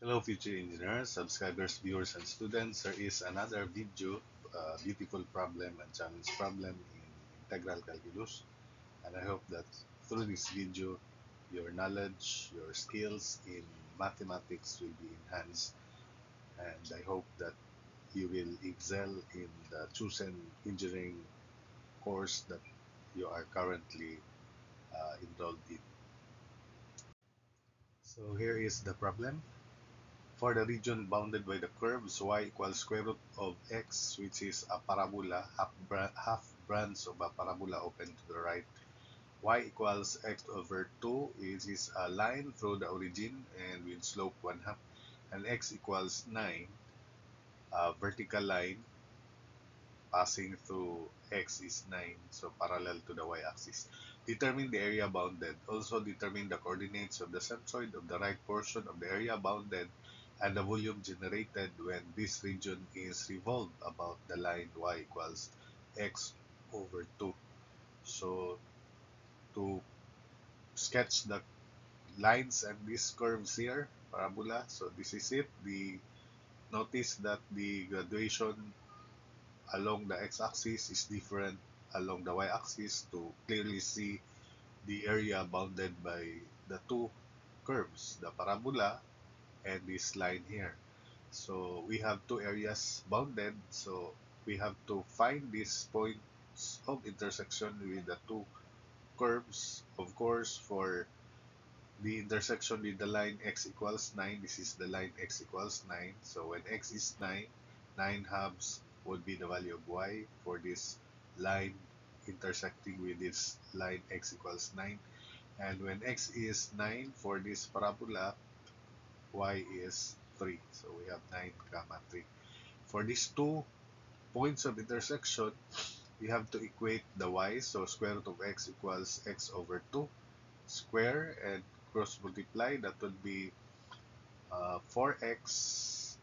Hello, future engineers, subscribers, viewers, and students. There is another video, beautiful problem and challenge problem in integral calculus. And I hope that through this video, your knowledge, your skills in mathematics will be enhanced. And I hope that you will excel in the chosen engineering course that you are currently enrolled in. So here is the problem. For the region bounded by the curves y equals square root of x, which is a parabola, half branch of a parabola open to the right, y equals x over 2, which is a line through the origin and with slope 1 half, and x equals 9, a vertical line passing through x is 9, so parallel to the y-axis. Determine the area bounded. Also determine the coordinates of the centroid of the right portion of the area bounded and the volume generated when this region is revolved about the line y equals x over 2. So to sketch the lines and these curves here, parabola, so this is it. Notice that the graduation along the x-axis is different along the y-axis to clearly see the area bounded by the two curves, the parabola and this line here. So we have two areas bounded, so we have to find these points of intersection with the two curves. Of course, for the intersection with the line x equals 9, this is the line x equals 9. So when x is 9, 9 halves would be the value of y for this line intersecting with this line x equals 9. And when x is 9 for this parabola, y is 3. So we have 9 comma 3. For these two points of intersection, we have to equate the y. So square root of x equals x over 2 square and cross multiply. That would be 4x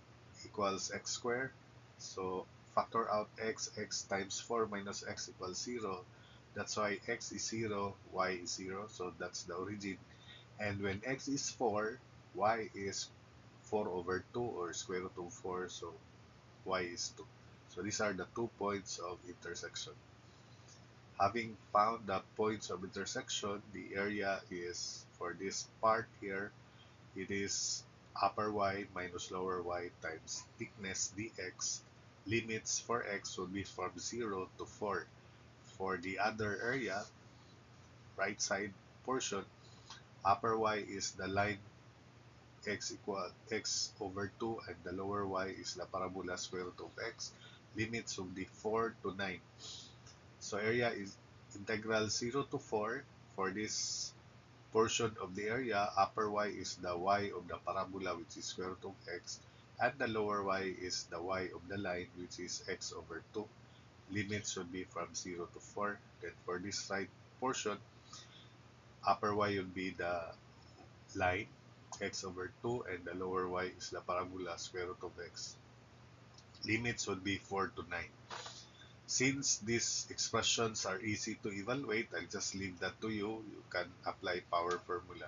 equals x squared. So factor out x times 4 minus x equals 0. That's why x is 0, y is 0. So that's the origin. And when x is 4, y is 4 over 2 or square root of 4. So y is 2. So these are the 2 points of intersection. Having found the points of intersection, the area is, for this part here, it is upper y minus lower y times thickness dx. Limits for x will be from 0 to 4. For the other area, right side portion, upper y is the line x equal x over 2 and the lower y is the parabola square root of x. Limits will be 4 to 9. So area is integral 0 to 4. For this portion of the area, upper y is the y of the parabola, which is square root of x, and the lower y is the y of the line, which is x over 2. Limits should be from 0 to 4. Then for this right portion, upper y will be the line, x over 2, and the lower y is the parabola, square root of x. Limits would be 4 to 9. Since these expressions are easy to evaluate, I'll just leave that to you. You can apply power formula.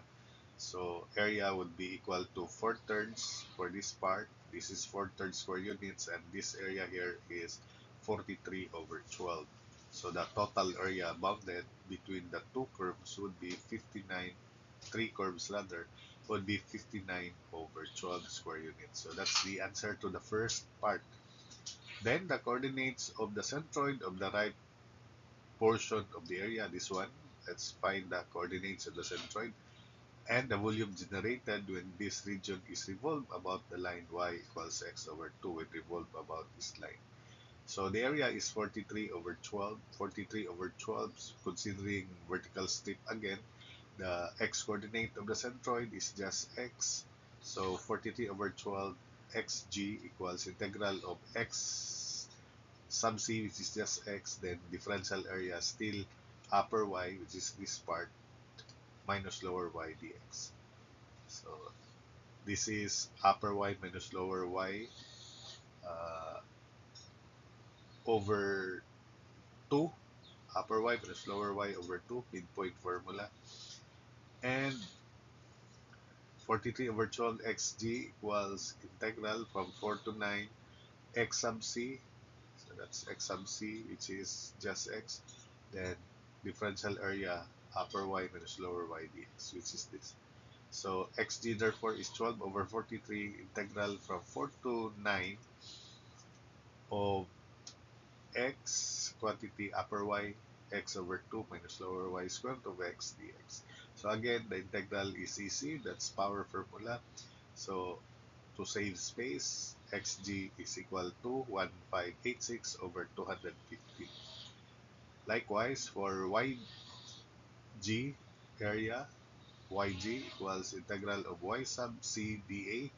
So area would be equal to 4 thirds for this part. This is 4 thirds square units, and this area here is 43 over 12. So the total area bounded between the two curves would be 59, three curves rather, would be 59 over 12 square units. So that's the answer to the first part. Then the coordinates of the centroid of the right portion of the area, this one. Let's find the coordinates of the centroid and the volume generated when this region is revolved about the line y equals x over 2 when revolved about this line. So the area is 43 over 12. 43 over 12, considering vertical strip again, the x coordinate of the centroid is just x. So 43 over 12 xg equals integral of x sub c, which is just x, then differential area still upper y, which is this part, minus lower y dx. So this is upper y minus lower y uh, over 2. Upper y minus lower y over 2, midpoint formula. And 43 over 12 xg equals integral from 4 to 9 x sub c. So that's x sub c, which is just x. Then differential area upper y minus lower y dx, which is this. So xg therefore is 12 over 43 integral from 4 to 9 of x quantity upper y x over 2 minus lower y square root of x dx. So again, the integral is easy. That's power formula. So to save space, xg is equal to 1586 over 250. Likewise, for yg area, yg equals integral of y sub c dA.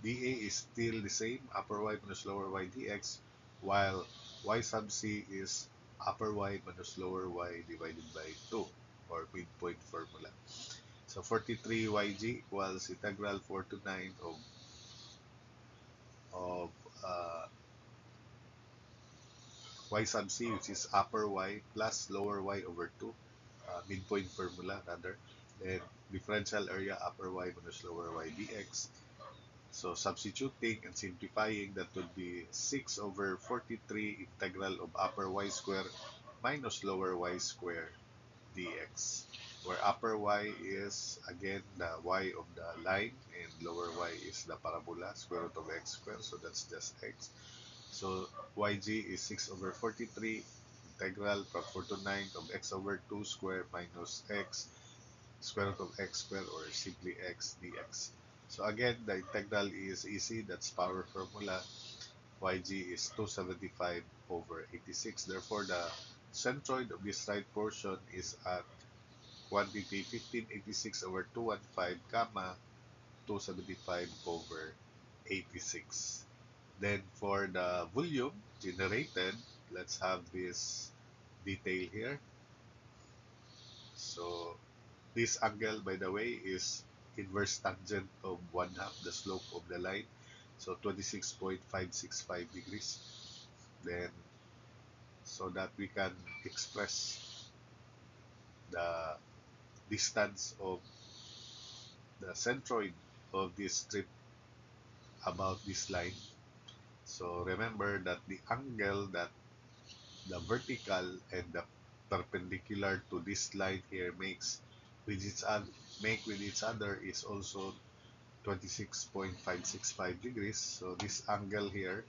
dA is still the same, upper y minus lower y dx, while y sub c is upper y minus lower y divided by 2, or midpoint formula. So 43 yg equals integral 4 to 9 of uh, y sub c, which is upper y plus lower y over 2, midpoint formula rather, then differential area upper y minus lower y dx. So substituting and simplifying, that would be 6 over 43 integral of upper y square minus lower y square dx, where upper y is again the y of the line and lower y is the parabola, square root of x squared, so that's just x. So yg is 6 over 43 integral from 4 to 9 of x over 2 square minus x square root of x squared, or simply x dx. So again, the integral is easy. That's power formula. Yg is 275 over 86. Therefore, the centroid of this right portion is at quantity 1586 over 215 comma 275 over 86. Then for the volume generated, let's have this detail here. So this angle, by the way, is inverse tangent of one half the slope of the line. So 26.565 degrees. Then, so that we can express the distance of the centroid of this strip about this line. So remember that the angle that the vertical and the perpendicular to this line here with each other make with each other is also 26.565 degrees. So this angle here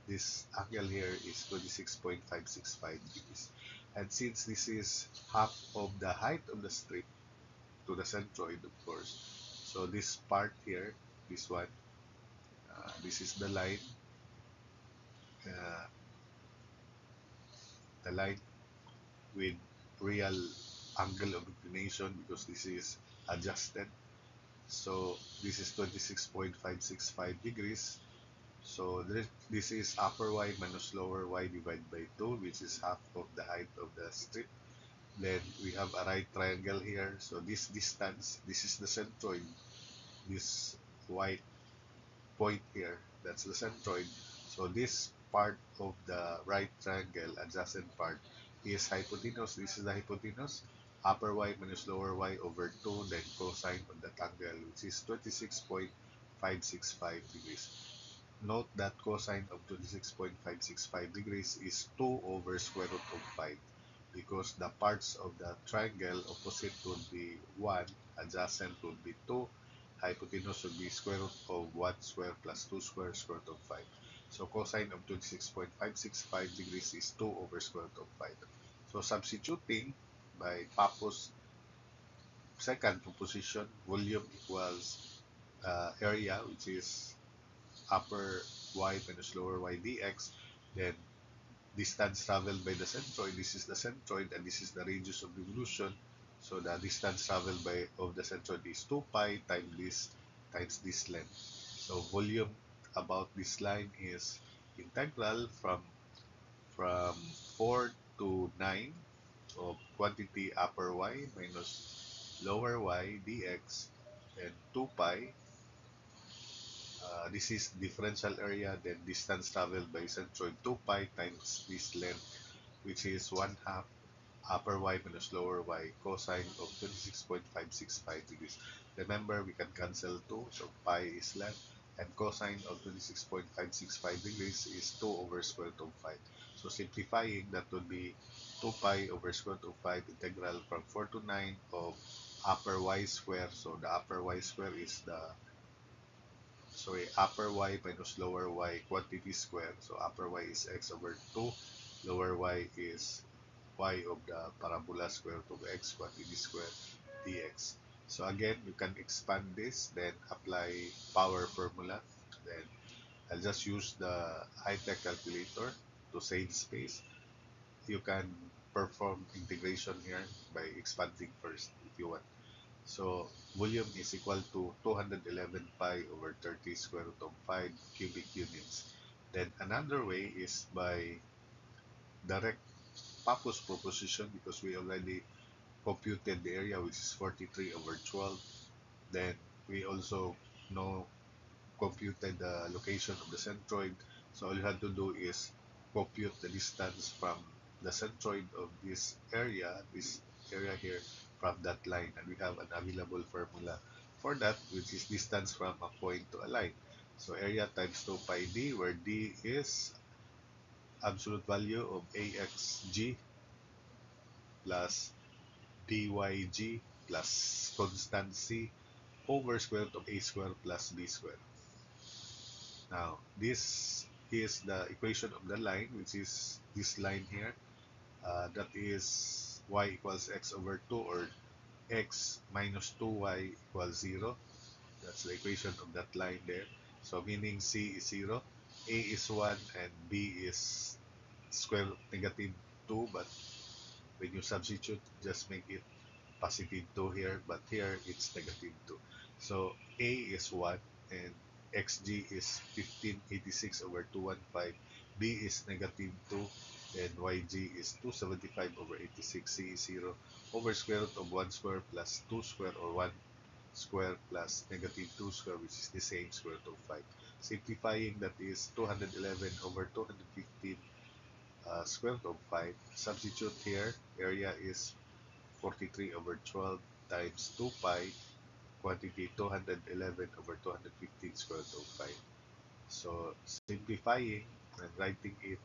is 26.565 degrees. And since this is half of the height of the strip to the centroid, of course, so this part here, this one, this is uh, the line with real angle of inclination, because this is adjusted. So this is 26.565 degrees. So this is upper y minus lower y divided by 2, which is half of the height of the strip. Then we have a right triangle here. So this distance, this is the centroid. This white point here, that's the centroid. So this part of the right triangle, adjacent part, is hypotenuse. This is the hypotenuse. Upper y minus lower y over 2, then cosine of that angle, which is 26.565 degrees. Note that cosine of 26.565 degrees is 2 over square root of 5, because the parts of the triangle opposite would be 1, adjacent would be 2, hypotenuse would be square root of 1 square plus 2 square, square root of 5. So cosine of 26.565 degrees is 2 over square root of 5. So substituting by Pappus second proposition, volume equals area, which is upper y minus lower y dx, then distance traveled by the centroid, this is the centroid and this is the radius of revolution. So the distance traveled by of the centroid is 2 pi times this length. So volume about this line is integral from 4 to 9 of quantity upper y minus lower y dx, and 2 pi. This is differential area, then distance traveled by centroid 2 pi times this length, which is 1 half upper y minus lower y cosine of 26.565 degrees. Remember, we can cancel 2, so pi is left, and cosine of 26.565 degrees is 2 over square root of 5. So simplifying, that would be 2 pi over square root of 5 integral from 4 to 9 of upper y square. So the upper y square is the, sorry, upper y minus lower y quantity square. So upper y is x over 2, lower y is y of the parabola square root of x quantity square dx. So again, you can expand this, then apply power formula. Then I'll just use the high-tech calculator to save space. You can perform integration here by expanding first if you want. So volume is equal to 211 pi over 30 square root of 5 cubic units. Then another way is by direct Pappus proposition, because we already computed the area, which is 43 over 12. Then we also know computed the location of the centroid. So all you have to do is compute the distance from the centroid of this area here, from that line, and we have an available formula for that, which is distance from a point to a line. So area times 2 pi d, where d is absolute value of axg plus dyg plus constant c over square root of a squared plus b squared. Now, this is the equation of the line, which is this line here. That is y equals x over 2, or x minus 2y equals 0. That's the equation of that line there. So meaning c is 0, a is 1, and b is square root negative 2. But when you substitute, just make it positive 2 here, but here it's negative 2. So A is 1, and xg is 1586 over 215. B is negative 2, and yg is 275 over 86. C is 0 over square root of 1 square plus 2 square, or 1 square plus negative 2 square, which is the same square root of 5. Simplifying, that is 211 over 215 square root of 5. Substitute here, area is 43 over 12 times 2 pi, quantity 211 over 215 square root of 5. So simplifying and writing it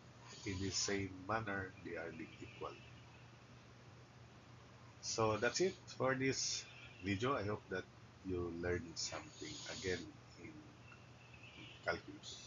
in the same manner, they are being equal. So that's it for this video. I hope that you learned something again in calculus.